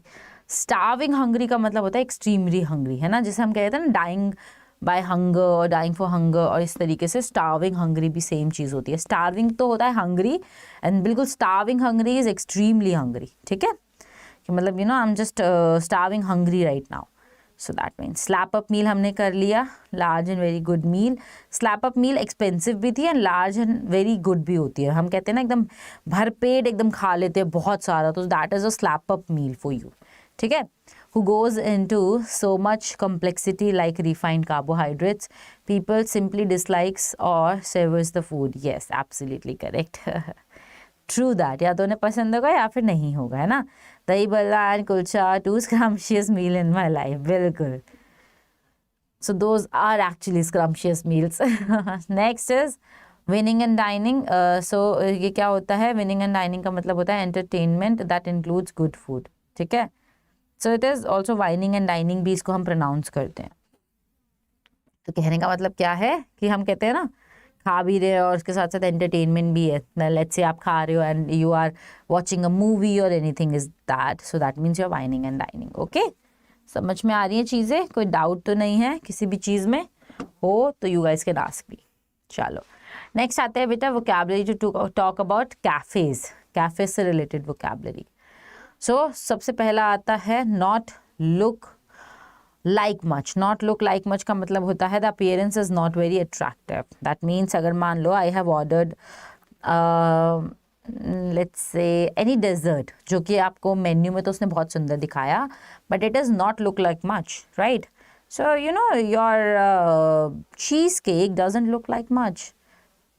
Starving hungry का मतलब होता है एक्सट्रीमली हंग्री, है ना. जैसे हम कहते हैं ना डाइंग बाय हंगर और डाइंग फॉर हंगर, और इस तरीके से स्टार्विंग हंग्री भी सेम चीज़ होती है. स्टार्विंग तो होता है हंग्री, एंड बिल्कुल starving hungry is extremely hungry. ठीक है, कि मतलब I am just starving hungry right now. So that means slap up meal हमने कर लिया, large and very good meal. Slap up meal expensive भी थी and large and very good भी होती है. हम कहते हैं ना एकदम भरपेट एकदम खा लेते हैं बहुत सारा, तो that is a slap up meal for you. ठीक है. Who goes into so much complexity like refined carbohydrates, people simply dislikes or savors the food. Yes, absolutely correct. True that. या तो उन्हें पसंद होगा या फिर नहीं होगा, है ना. दही बल्ला and kulcha, 2 scrumptious meal in my life. बिल्कुल. So those are actually scrumptious meals. Next is winning and dining. So ये क्या होता है? winning and dining का मतलब होता है entertainment that includes good food. ठीक है. So it is also whining and dining भी इसको हम प्रोनाउंस करते हैं. तो कहने का मतलब क्या है कि हम कहते हैं ना खा भी रहे और उसके साथ साथ एंटरटेनमेंट भी है. लेट्स से आप खा रहे हो and you are watching a movie और anything is that, so that means you are wining and dining. Okay, समझ में आ रही है चीज़ें? कोई डाउट तो नहीं है किसी भी चीज़ में? हो तो you guys can ask me. चलो नेक्स्ट आते हैं बेटा vocabulary to talk about cafes. Cafe से रिलेटेड वोकैबुलरी. सो सबसे पहला आता है not look like much. Not look like much का मतलब होता है the appearance is not very attractive. That means अगर मान लो I have ordered let's say any dessert, जो कि आपको मेन्यू में तो उसने बहुत सुंदर दिखाया, but it is not look like much, right. So your cheese cake doesn't look like much.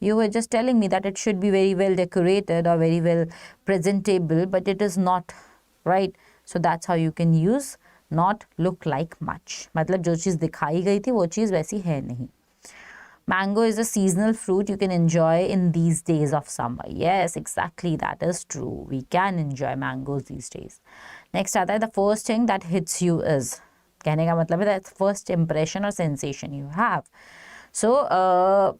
You were just telling me that it should be very well decorated or very well presentable, but it is not, right? So that's how you can use not look like much, मतलब जो चीज़ दिखाई गई थी वो चीज़ वैसी है नहीं. Mango is a seasonal fruit you can enjoy in these days of summer. Yes, exactly, that is true. We can enjoy mangoes these days. Next आता है the first thing that hits you is, कहने का मतलब है that first impression or sensation you have. So,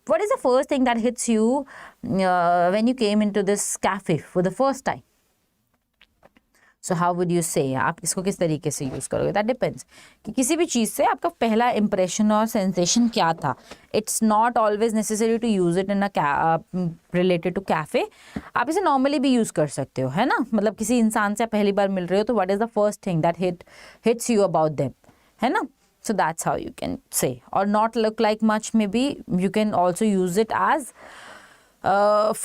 what is the first thing that hits you when you came into this cafe for the first time? So how would you say, आप इसको किस तरीके से use करोगे? That depends कि किसी भी चीज़ से आपका पहला impression और sensation क्या था. It's not always necessary to use it in a related to cafe. आप इसे normally भी use कर सकते हो, है ना? मतलब किसी इंसान से आप पहली बार मिल रहे हो तो what is the first thing that hits you about them, है ना? So that's how you can say. Or not look like much, maybe you can also use it as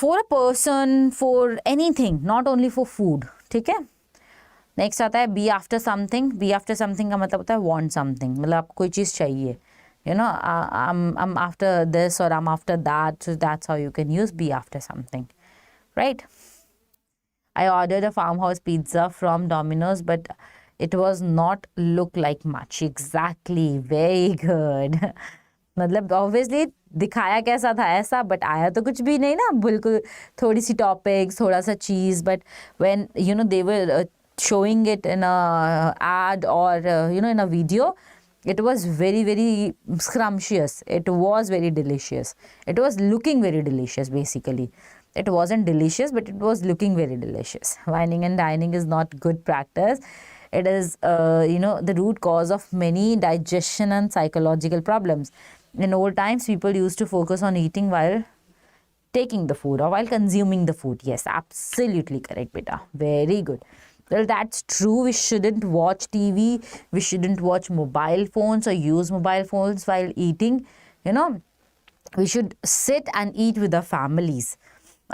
for a person, for anything, not only for food. ठीक है? Next आता है be after something. Be after something का मतलब होता है want something, मतलब आपको कोई चीज़ चाहिए, you know, I am after this और I am after that. So that's how you can use be after something, right? I ordered a farm house pizza from Domino's but it was not look like much. Exactly, very good. मतलब obviously दिखाया कैसा था ऐसा, but आया तो कुछ भी नहीं ना, बिल्कुल थोड़ी सी टॉपिक्स, थोड़ा सा चीज़. But when you know they were showing it in a ad or in a video, it was very, very scrumptious. It was very delicious. It was looking very delicious. Basically, it wasn't delicious, but it was looking very delicious. Wining and dining is not good practice. It is the root cause of many digestion and psychological problems. In old times, people used to focus on eating while taking the food or while consuming the food. Yes, absolutely correct, beta. Very good. Well, that's true. We shouldn't watch TV. We shouldn't watch mobile phones or use mobile phones while eating. You know, we should sit and eat with our families.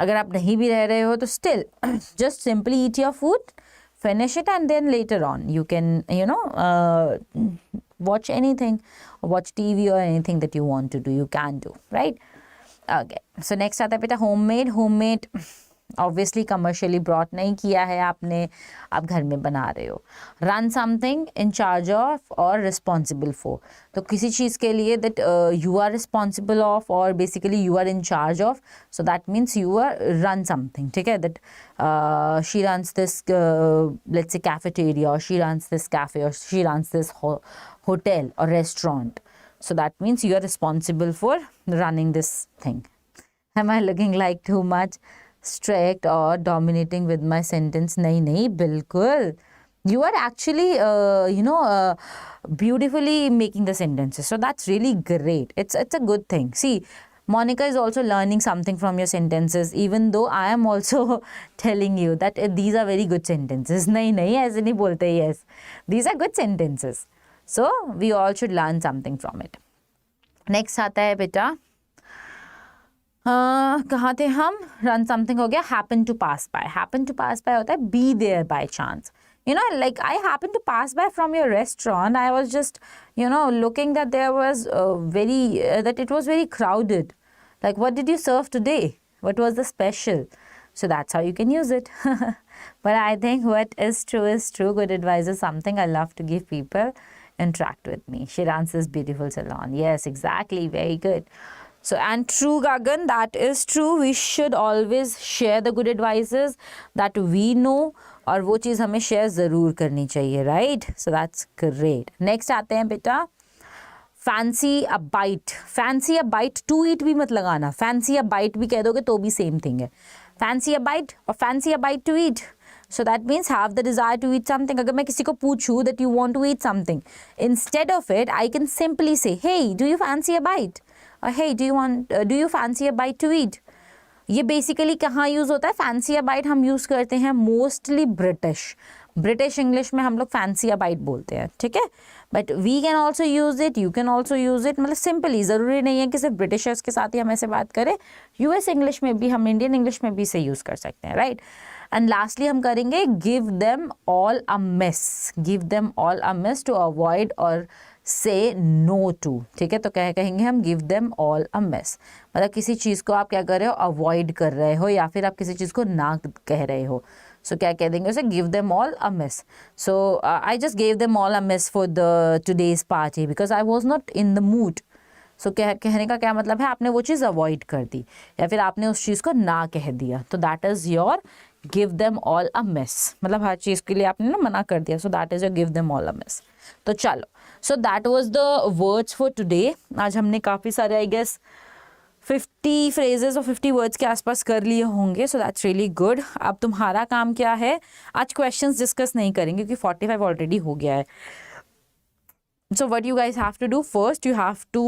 अगर आप नहीं भी रह रहे हो तो still just simply eat your food, finish it, and then later on you can watch anything, or watch TV or anything that you want to do. You can do, right? Okay. So next आता है बेटा homemade. Homemade obviously commercially brought नहीं किया है आपने, आप घर में बना रहे हो. Run something in charge of और रिस्पॉन्सिबल फॉर. तो किसी चीज़ के लिए that you are responsible of और basically you are in charge of, so that means you are run something. ठीक है, that she runs this let's say cafeteria, और शी रन्स दिस कैफे, और शी रन्स दिस होटल और restaurant. So that means you are responsible for running this thing. Am I looking like too much strict or dominating with my sentence? nahi bilkul. You are actually beautifully making the sentences, so that's really great. It's a good thing. See, Monica is also learning something from your sentences, even though I am also telling you that these are very good sentences. nahi aise nahi bolte. Yes, these are good sentences, so we all should learn something from it. Next आता है बेटा, कहाँ थे हम? Run something हो गया. Happen to pass by. Happen to pass by होता है be there by chance. You know, like I happened to pass by from your restaurant. I was just, looking that there was that it was very crowded. Like, what did you serve today? What was the special? So that's how you can use it. But I think what is true is true. Good advice is something I love to give people. Interact with me. Shiran's beautiful salon. Yes, exactly. Very good. So, and true, Gagan, that is true. We should always share the good advices that we know, और वो चीज़ हमें share ज़रूर करनी चाहिए, right? So that's great. Next आते हैं बेटा, fancy a bite. Fancy a bite, to eat भी मत लगाना. Fancy a bite भी कह दोगे तो भी same thing है. Fancy a bite or fancy a bite to eat. So that means have the desire to eat something. अगर मैं किसी को पूछूँ that you want to eat something, instead of it, I can simply say, hey, do you fancy a bite? Or hey, do you fancy a bite to eat? ये basically कहाँ use होता है? Fancy अ bite हम use करते हैं mostly British English में हम लोग फैंसी अ बाइट बोलते हैं, ठीक है. But we can also use it, you can also use it. मतलब सिंपली, ज़रूरी नहीं है कि सिर्फ ब्रिटिशर्स के साथ ही हम ऐसे बात करें. यूएस इंग्लिश में भी, हम इंडियन इंग्लिश में भी इसे यूज़ कर सकते हैं, राइट. एंड लास्टली हम करेंगे give them all a miss. Give them all a miss to avoid और से नो टू. ठीक है, तो कहेंगे हम give them all a miss. मतलब किसी चीज़ को आप क्या कर रहे हो? अवॉइड कर रहे हो, या फिर आप किसी चीज़ को ना कह रहे हो. सो क्या कह देंगे उसे, give them all a miss. So I just gave them all a miss for the today's party because I was not in the mood. सो कहने का क्या मतलब है, आपने वो चीज़ अवॉइड कर दी या फिर आपने उस चीज़ को ना कह दिया. तो that is your give them all a miss. मतलब हर चीज़ के लिए आपने ना मना कर दिया. सो that is your give them all a miss. तो चलो, so that was the words for today. आज हमने काफ़ी सारे आई गेस 50 फ्रेजेस और 50 वर्ड्स के आसपास कर लिए होंगे. So that's really good. अब तुम्हारा काम क्या है, आज क्वेश्चंस डिस्कस नहीं करेंगे क्योंकि 45 ऑलरेडी हो गया है. So what you guys have to do, first you have to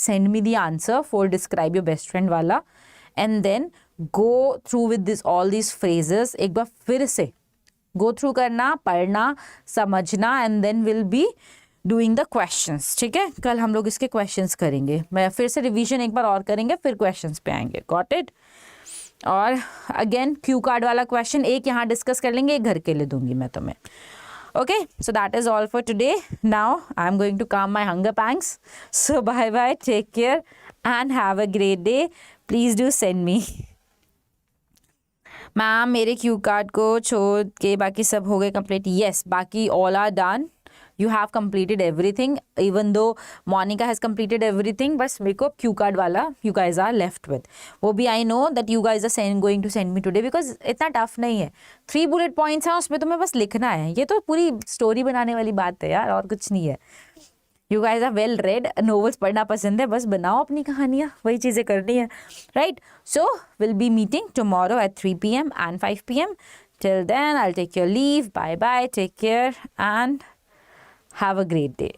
send me the answer for describe your best friend वाला, and then go through with this all these phrases. एक बार फिर से go through करना, पढ़ना, समझना, and then we'll be doing the questions. ठीक है, कल हम लोग इसके questions करेंगे. मैं फिर से रिवीजन एक बार और करेंगे, फिर questions पे आएंगे. Got it? और अगेन क्यू कार्ड वाला क्वेश्चन एक यहाँ डिस्कस कर लेंगे, एक घर के लिए दूंगी मैं तुम्हें. Okay, so that is all for today. Now I'm going to calm my hunger pangs. So bye bye, take care and have a great day. Please do send me. Ma'am मेरे क्यू कार्ड को छोड़ के बाकी सब हो गए complete. Yes, बाकी all are done. You have completed everything, even though Monica has completed everything. बस मेरे को क्यू कार्ड वाला you guys are left with. वो भी I know that you guys are going to send me today because इतना tough नहीं है. 3 bullet points हैं, उसमें तुम्हें बस लिखना है. ये तो पूरी स्टोरी बनाने वाली बात है यार, और कुछ नहीं है. You guys are well read, novels पढ़ना पसंद है, बस बनाओ अपनी कहानियाँ, वही चीज़ें करनी है. Right? So we'll be meeting tomorrow at 3 PM and 5 PM. Till then, I'll take your leave. Bye bye. Take care and have a great day.